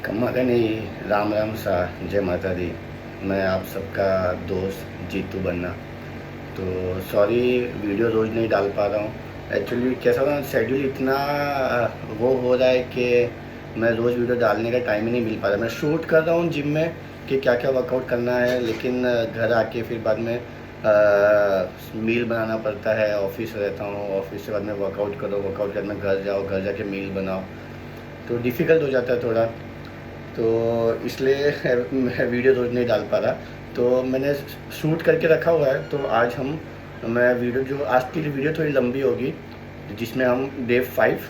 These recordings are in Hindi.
कमाल नहीं। राम राम सा। जय माता दी। मैं आप सबका दोस्त जीतू बन्ना। तो सॉरी, वीडियो रोज़ नहीं डाल पा रहा हूँ। एक्चुअली कैसा ना, शेड्यूल इतना वो हो रहा है कि मैं रोज़ वीडियो डालने का टाइम ही नहीं मिल पा रहा। मैं शूट कर रहा हूँ जिम में कि क्या क्या वर्कआउट करना है, लेकिन घर आके फिर बाद में मील बनाना पड़ता है। ऑफिस रहता हूँ, ऑफिस से बाद में वर्कआउट करो, वर्कआउट करने घर जाओ, घर जाके मील बनाओ, तो डिफ़िकल्ट हो जाता है थोड़ा। तो इसलिए मैं वीडियो रोज़ नहीं डाल पा रहा। तो मैंने शूट करके रखा हुआ है, तो आज मैं वीडियो, जो आज की वीडियो थोड़ी लंबी होगी, जिसमें हम डे 5,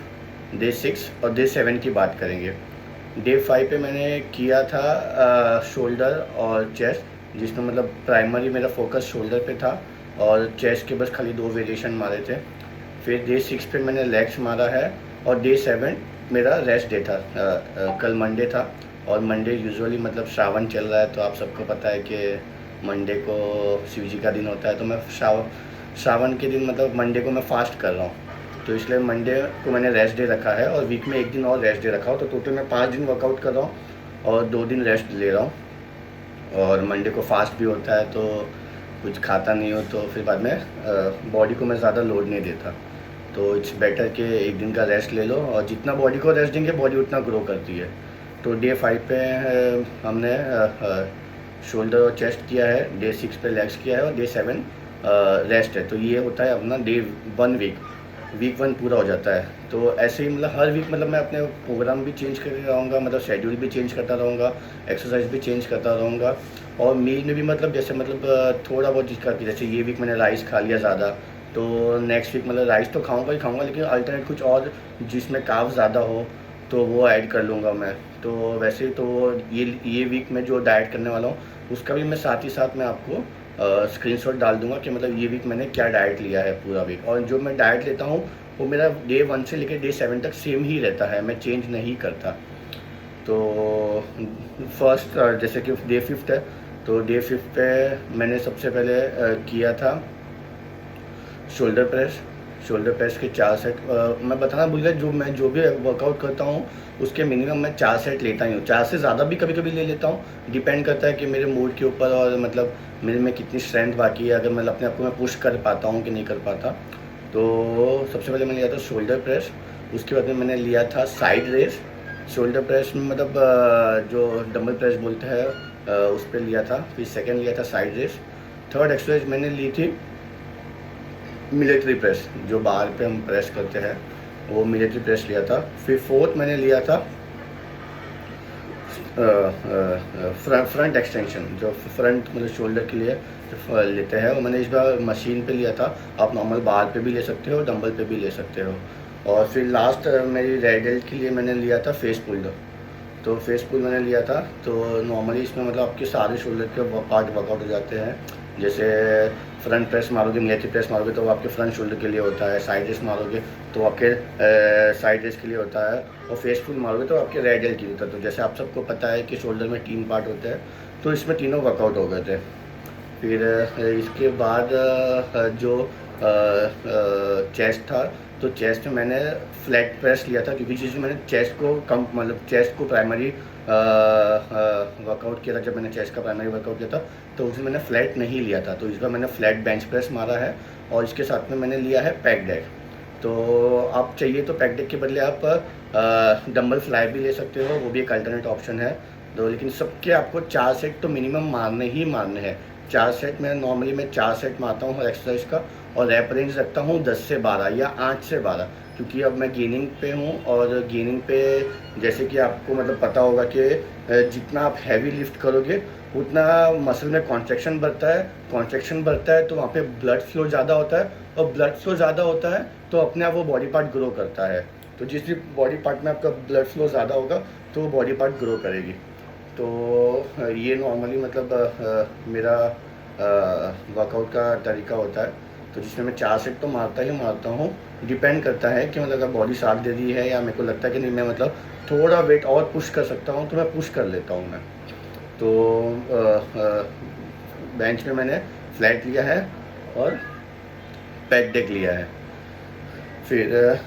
डे 6 और डे 7 की बात करेंगे। डे 5 पे मैंने किया था शोल्डर और चेस्ट, जिसमें मतलब प्राइमरी मेरा फोकस शोल्डर पे था और चेस्ट के बस खाली 2 वेरिएशन मारे थे। फिर डे 6 पे मैंने लेग्स मारा है और डे 7 मेरा रेस्ट डे था। कल मंडे था और मंडे यूजुअली मतलब श्रावण चल रहा है, तो आप सबको पता है कि मंडे को शिव जी का दिन होता है। तो मैं श्रावण के दिन मतलब मंडे को मैं फास्ट कर रहा हूँ, तो इसलिए मंडे को मैंने रेस्ट डे रखा है और वीक में एक दिन और रेस्ट डे रखा हो। तो टोटल मैं 5 दिन वर्कआउट कर रहा हूँ और 2 दिन रेस्ट ले रहा हूँ। और मंडे को फास्ट भी होता है, तो कुछ खाता नहीं हो तो फिर बाद में बॉडी को मैं ज़्यादा लोड नहीं देता। तो इट्स बेटर कि एक दिन का रेस्ट ले लो, और जितना बॉडी को रेस्ट देंगे बॉडी उतना ग्रो करती है। तो डे 5 पे हमने शोल्डर और चेस्ट किया है, डे 6 पे लेग्स किया है और डे 7 रेस्ट है। तो ये होता है अपना डे 1 वीक 1 पूरा हो जाता है। तो ऐसे ही मतलब हर वीक मतलब मैं अपने प्रोग्राम भी चेंज करते रहूँगा, मतलब शेड्यूल भी चेंज करता रहूँगा, एक्सरसाइज भी चेंज करता रहूँगा। और मील में भी मतलब जैसे मतलब थोड़ा बहुत चीज़ करके, जैसे ये वीक मैंने राइस खा लिया ज़्यादा, तो नेक्स्ट वीक मतलब राइस तो खाऊंगा ही खाऊंगा, लेकिन अल्टरनेट कुछ और जिसमें कार्ब ज़्यादा हो तो वो ऐड कर लूँगा मैं। तो वैसे तो ये वीक में जो डाइट करने वाला हूँ उसका भी मैं साथ ही साथ मैं आपको स्क्रीनशॉट डाल दूंगा कि मतलब ये वीक मैंने क्या डाइट लिया है पूरा वीक। और जो मैं डाइट लेता हूँ वो मेरा डे 1 से लेकर डे 7 तक सेम ही रहता है, मैं चेंज नहीं करता। तो फर्स्ट जैसे कि डे 5 है, तो डे 5 पे मैंने सबसे पहले किया था शोल्डर प्रेस के 4 सेट। मैं बताना भूल गया, जो भी वर्कआउट करता हूँ उसके मिनिमम मैं 4 सेट लेता ही हूँ। 4 से ज़्यादा भी कभी कभी ले लेता हूँ, डिपेंड करता है कि मेरे मूड के ऊपर और मतलब मेरे में कितनी स्ट्रेंथ बाकी है, अगर मैं अपने आप को मैं पुश कर पाता हूँ कि नहीं कर पाता। तो सबसे पहले मैंने लिया था शोल्डर प्रेस, उसके बाद में मैंने लिया था साइड रेस। शोल्डर प्रेस में मतलब जो डंबल प्रेस बोलते हैं उस पर लिया था। फिर सेकेंड लिया था साइड रेस। थर्ड एक्सरसाइज मैंने ली थी मिलिट्री प्रेस, जो बाहर पे हम प्रेस करते हैं, वो मिलिट्री प्रेस लिया था। फिर फोर्थ मैंने लिया था फ्रंट एक्सटेंशन, जो फ्रंट मतलब शोल्डर के लिए लेते हैं, वो मैंने इस बार मशीन पे लिया था। आप नॉर्मल बार पे भी ले सकते हो, डंबल पे भी ले सकते हो। और फिर लास्ट मेरी रेड बेल्ट के लिए मैंने लिया था फेस पुल। तो फेस पुल मैंने लिया था। तो नॉर्मली इसमें मतलब आपके सारे शोल्डर के पार्ट वर्कआउट हो जाते हैं। जैसे फ्रंट प्रेस मारोगे, मिलिट्री प्रेस मारोगे तो वो आपके फ्रंट शोल्डर के लिए होता है, साइड रेस मारोगे तो आपके साइड रेस के लिए होता है, और फेस पुल मारोगे तो आपके रेडियल के लिए होता है। तो जैसे आप सबको पता है कि शोल्डर में 3 पार्ट होते हैं, तो इसमें तीनों वर्कआउट हो गए थे। फिर इसके बाद जो चेस्ट था, तो चेस्ट में मैंने फ्लैट प्रेस लिया था, क्योंकि जिसमें मैंने चेस्ट को कम मतलब चेस्ट को प्राइमरी वर्कआउट किया था। जब मैंने चेस्ट का प्राइमरी वर्कआउट किया था तो उसमें मैंने फ्लैट नहीं लिया था, तो इस बार मैंने फ्लैट बेंच प्रेस मारा है। और इसके साथ में मैंने लिया है पैक डेक। तो आप चाहिए तो पैक डेक के बदले आप डंबल फ्लाई भी ले सकते हो, वो भी एक अल्टरनेट ऑप्शन है। तो लेकिन सबके आपको 4 सेट तो मिनिमम मारने ही मारने हैं। 4 सेट में नॉर्मली मैं 4 सेट मारता हूँ हर एक्सरसाइज का, और रैप रेंज रखता हूँ 10 से 12 या 8 से 12, क्योंकि अब मैं गेनिंग पे हूँ। और गेनिंग पे जैसे कि आपको मतलब पता होगा कि जितना आप हैवी लिफ्ट करोगे उतना मसल में कॉन्ट्रैक्शन बढ़ता है, तो वहाँ पे ब्लड फ्लो ज़्यादा होता है, और ब्लड फ्लो ज़्यादा होता है तो अपने आप वो बॉडी पार्ट ग्रो करता है। तो जिस भी बॉडी पार्ट में आपका ब्लड फ्लो ज़्यादा होगा तो वो बॉडी पार्ट ग्रो करेगी। तो ये नॉर्मली मतलब मेरा वर्कआउट का तरीका होता है। तो जिसमें मैं 4 सेट तो मारता ही मारता हूँ। डिपेंड करता है कि मतलब अगर बॉडी साथ दे रही है या मेरे को लगता है कि नहीं मैं मतलब थोड़ा वेट और पुश कर सकता हूँ, तो मैं पुश कर लेता हूँ मैं। तो बेंच में मैंने फ्लैट लिया है और पैक डेक लिया है। फिर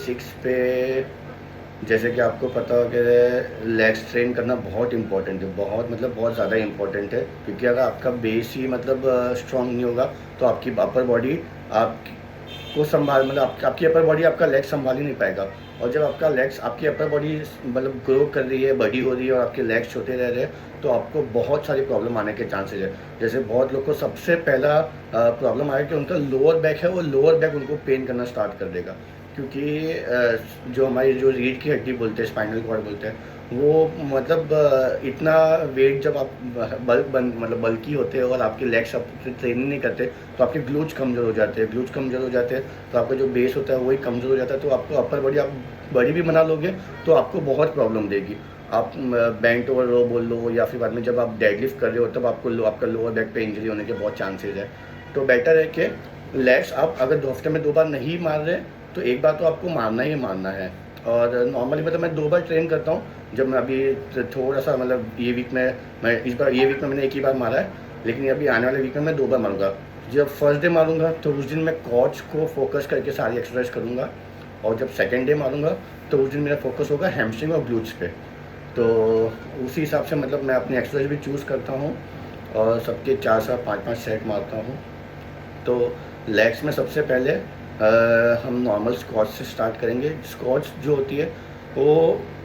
बेसिक्स पे जैसे कि आपको पता हो कि लेग्स ट्रेन करना बहुत इंपॉर्टेंट है, बहुत मतलब बहुत ज़्यादा इंपॉर्टेंट है, क्योंकि अगर आपका बेस ही मतलब स्ट्रॉन्ग नहीं होगा तो आपकी अपर बॉडी आपको संभाल मतलब आपकी अपर बॉडी आपका लेग संभाल ही नहीं पाएगा। और जब आपका लेग्स आपकी अपर बॉडी मतलब ग्रो कर रही है, बड़ी हो रही है और आपके लेग्स छोटे रह रहे हैं तो आपको बहुत सारी प्रॉब्लम आने के चांसेस है। जैसे बहुत लोग को सबसे पहला प्रॉब्लम आया कि उनका लोअर बैक है, वो लोअर बैक उनको पेन करना स्टार्ट कर देगा, क्योंकि जो हमारी जो रीढ़ की हड्डी बोलते हैं, स्पाइनल कॉर्ड बोलते हैं, वो मतलब इतना वेट जब आप मतलब बल्कि होते हैं और आपके लेग्स आप ट्रेनिंग नहीं करते तो आपके ग्लूच कमज़ोर हो जाते हैं, ग्लूच कमज़ोर हो जाते हैं तो आपका जो बेस होता है वही कमज़ोर हो जाता है। तो आपको अपर बॉडी आप बड़ी भी बना लोगे तो आपको बहुत प्रॉब्लम देगी। आप बेंट ओवर रो बोल लो या फिर बाद में जब आप डेडलिफ्ट कर रहे हो तब आपको आपका लोअर बैक पे इंजरी होने के बहुत चांसेस है। तो बेटर है कि लेग्स आप अगर 2 हफ्ते में 2 बार नहीं मार रहे तो एक बार तो आपको मारना ही मारना है। और नॉर्मली मतलब मैं 2 बार ट्रेन करता हूँ। जब मैं अभी थोड़ा सा मतलब ये वीक में मैं इस बार ये वीक में मैंने एक ही बार मारा है, लेकिन अभी आने वाले वीक में मैं 2 बार मारूंगा। जब फर्स्ट डे मारूंगा तो उस दिन मैं क्वाड्स को फोकस करके सारी एक्सरसाइज करूँगा, और जब सेकेंड डे मारूंगा तो उस दिन मेरा फोकस होगा हैमस्ट्रिंग और ग्लूट्स पे। तो उसी हिसाब से मतलब मैं अपनी एक्सरसाइज भी चूज़ करता हूँ और सबके 4 से 5 सेट मारता हूँ। तो लेग्स में सबसे पहले हम नॉर्मल स्क्वाट्स से स्टार्ट करेंगे। स्क्वाट्स जो होती है वो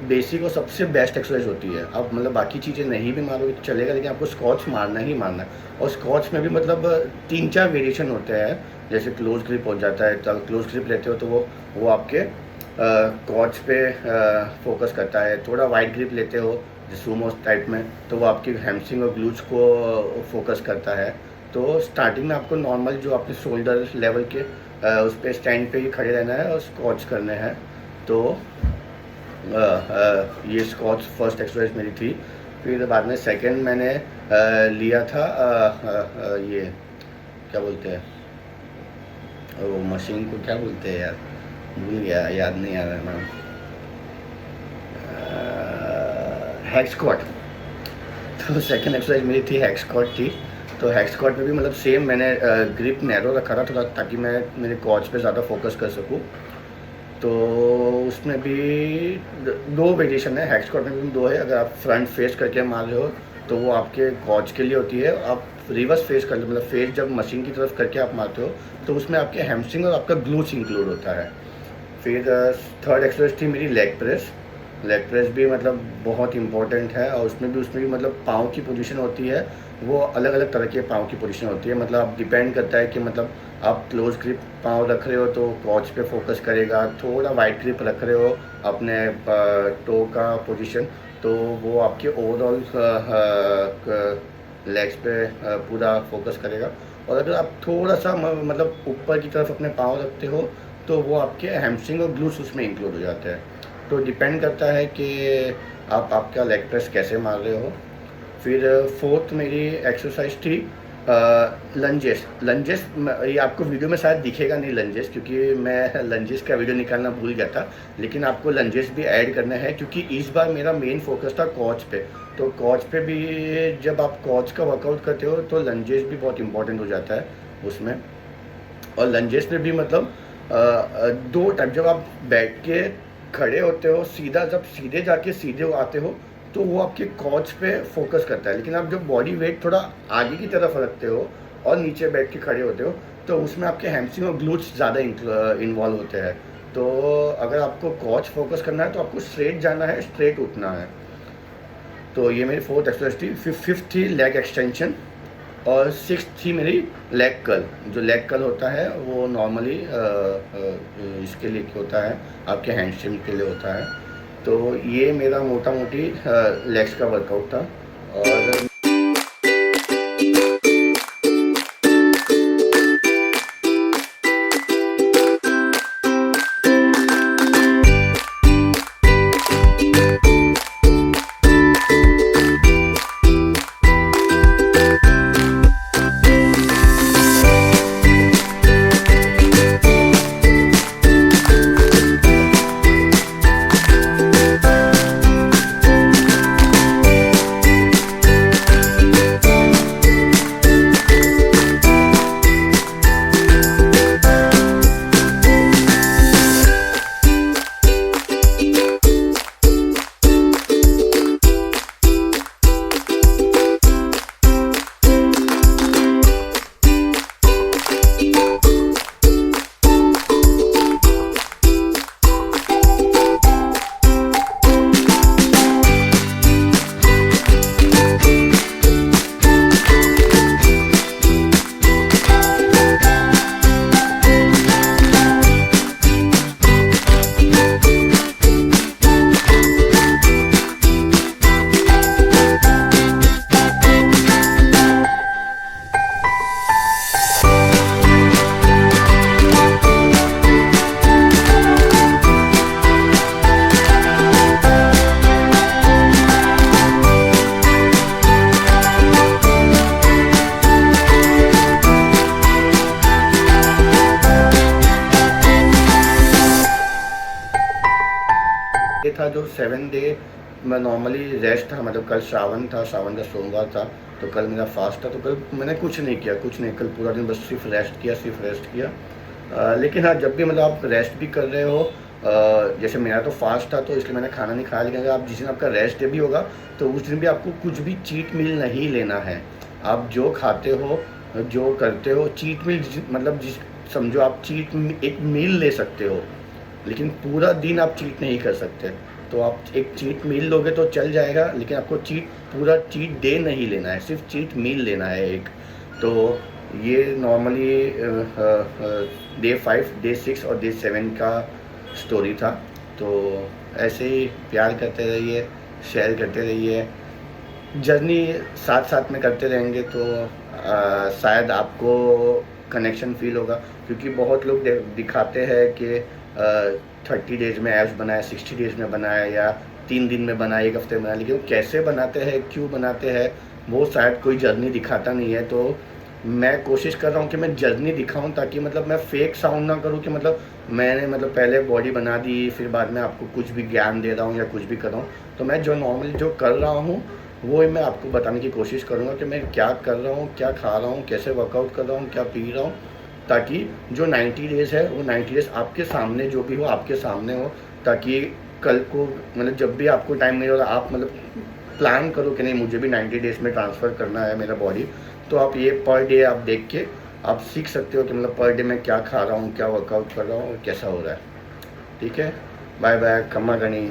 बेसिक और सबसे बेस्ट एक्सरसाइज होती है। आप मतलब बाकी चीज़ें नहीं भी मारोगे तो चलेगा, लेकिन आपको स्क्वाट्स मारना ही मारना है। और स्क्वाट्स में भी मतलब 3-4 वेरिएशन होते हैं। जैसे क्लोज ग्रिप हो जाता है, तो क्लोज ग्रिप लेते हो तो वो आपके क्वाड्स पे फोकस करता है। थोड़ा वाइड ग्रिप लेते हो सुमो टाइप में तो वो आपकी हैमस्ट्रिंग और ग्लूट्स को फोकस करता है। तो स्टार्टिंग में आपको नॉर्मल जो आपके शोल्डर लेवल के उस पर स्टैंड पे ही खड़े रहना है और स्क्वाट्स करने हैं। तो ये स्क्वाट्स फर्स्ट एक्सरसाइज मेरी थी। फिर बाद में सेकंड मैंने लिया था ये क्या बोलते हैं, वो मशीन को क्या बोलते हैं यार, भूल गया, याद नहीं आ रहा नाम, हैक स्क्वाट। तो सेकंड एक्सरसाइज मेरी थी हैक स्क्वाट थी। तो हैक स्क्वाट में भी मतलब सेम मैंने ग्रिप नैरो रखा था थोड़ा, ताकि मैं मेरे क्वाड्स पे ज़्यादा फोकस कर सकूं। तो उसमें भी 2 वेरिएशन है। हैक स्क्वाट में भी 2 है। अगर आप फ्रंट फेस करके मार रहे हो तो वो आपके क्वाड्स के लिए होती है। आप रिवर्स फेस कर मतलब फेस जब मशीन की तरफ करके आप मारते हो तो उसमें आपके हैमस्ट्रिंग और आपका ग्लूट्स इंक्लूड होता है। फिर थर्ड एक्सरसाइज थी मेरी लेग प्रेस। लेग प्रेस भी मतलब बहुत इंपॉर्टेंट है, और उसमें भी मतलब पाँव की पोजीशन होती है, वो अलग अलग तरह के पाँव की पोजीशन होती है। मतलब आप डिपेंड करता है कि मतलब आप क्लोज ग्रिप पाँव रख रहे हो तो क्वाड्स पे फोकस करेगा, थोड़ा वाइड ग्रिप रख रहे हो अपने टो का पोजीशन तो वो आपके ओवरऑल लेग्स पे पूरा फोकस करेगा। और अगर आप थोड़ा सा मतलब ऊपर की तरफ अपने पाँव रखते हो तो वो आपके हैमस्ट्रिंग और ग्लूट्स उसमें इंक्लूड हो जाते हैं। तो डिपेंड करता है कि आप आपका लेग प्रेस कैसे मार रहे हो। फिर फोर्थ मेरी एक्सरसाइज थी लंजेस। लंजेस ये आपको वीडियो में शायद दिखेगा नहीं लंजेस, क्योंकि मैं लंजेस का वीडियो निकालना भूल गया था, लेकिन आपको लंजेस भी ऐड करना है क्योंकि इस बार मेरा मेन फोकस था क्वाड्स पे। तो क्वाड्स पे भी जब आप क्वाड्स का वर्कआउट करते हो तो लंजेस भी बहुत इंपॉर्टेंट हो जाता है उसमें। और लंजेस में भी मतलब 2 टाइप, जब आप बैठ के खड़े होते हो सीधा, जब सीधे जाके सीधे आते हो तो वो आपके क्वाड्स पे फोकस करता है, लेकिन आप जब बॉडी वेट थोड़ा आगे की तरफ रखते हो और नीचे बैठ के खड़े होते हो तो उसमें आपके हैमस्ट्रिंग और ग्लूट्स ज़्यादा इन्वॉल्व होते हैं। तो अगर आपको क्वाड्स फोकस करना है तो आपको स्ट्रेट जाना है, स्ट्रेट उठना है। तो ये मेरी फोर्थ एक्सरसाइज थी। फिफ्थ थी लेग एक्सटेंशन, और सिक्स्थ थी मेरी लेग कर्ल। जो लेग कर्ल होता है वो नॉर्मली इसके लिए होता है, आपके हैमस्ट्रिंग के लिए होता है। तो ये मेरा मोटा मोटी लेग्स का वर्कआउट था। और 7 डे मैं नॉर्मली रेस्ट था, मतलब कल श्रावण था, श्रावण का सोमवार था, तो कल मेरा फास्ट था, तो कल मैंने कुछ नहीं किया, कुछ नहीं, कल पूरा दिन बस सिर्फ रेस्ट किया। लेकिन हाँ, जब भी मतलब आप रेस्ट भी कर रहे हो, जैसे मेरा तो फास्ट था तो इसलिए मैंने खाना नहीं खाया, लेकिन अगर आप जिस दिन आपका रेस्ट डे भी होगा तो उस दिन भी आपको कुछ भी चीट मील नहीं लेना है। आप जो खाते हो, जो करते हो, चीट मील मतलब जिस समझो आप एक मील ले सकते हो, लेकिन पूरा दिन आप चीट नहीं कर सकते। तो आप एक चीट मील लोगे तो चल जाएगा, लेकिन आपको पूरा चीट डे नहीं लेना है, सिर्फ चीट मील लेना है एक। तो ये नॉर्मली डे 5, डे 6 और डे 7 का स्टोरी था। तो ऐसे ही प्यार करते रहिए, शेयर करते रहिए, जर्नी साथ साथ में करते रहेंगे तो शायद आपको कनेक्शन फील होगा। क्योंकि बहुत लोग दिखाते हैं कि 30 डेज़ में एब्स बनाए, 60 डेज़ में बनाए, या 3 दिन में बनाए, 1 हफ्ते में बनाए, लेकिन वो कैसे बनाते हैं, क्यों बनाते हैं, वो शायद कोई जर्नी दिखाता नहीं है। तो मैं कोशिश कर रहा हूँ कि मैं जर्नी दिखाऊँ, ताकि मतलब मैं फेक साउंड ना करूँ कि मतलब मैंने मतलब पहले बॉडी बना दी, फिर बाद में आपको कुछ भी ज्ञान दे रहा हूँ या कुछ भी कर रहा हूँ। तो मैं जो नॉर्मली जो कर रहा हूँ वो मैं आपको बताने की कोशिश करूँगा कि मैं क्या कर रहा हूँ, क्या खा रहा हूँ, कैसे वर्कआउट कर रहा हूँ, क्या पी रहा हूँ, ताकि जो 90 डेज़ है वो 90 डेज़ आपके सामने, जो भी हो आपके सामने हो, ताकि कल को मतलब जब भी आपको टाइम मिले और आप मतलब प्लान करो कि नहीं मुझे भी 90 डेज़ में ट्रांसफ़र करना है मेरा बॉडी, तो आप ये पर डे आप देख के आप सीख सकते हो कि मतलब पर डे मैं क्या खा रहा हूँ, क्या वर्कआउट कर रहा हूँ और कैसा हो रहा है। ठीक है, बाय बाय, खम्मा गणी।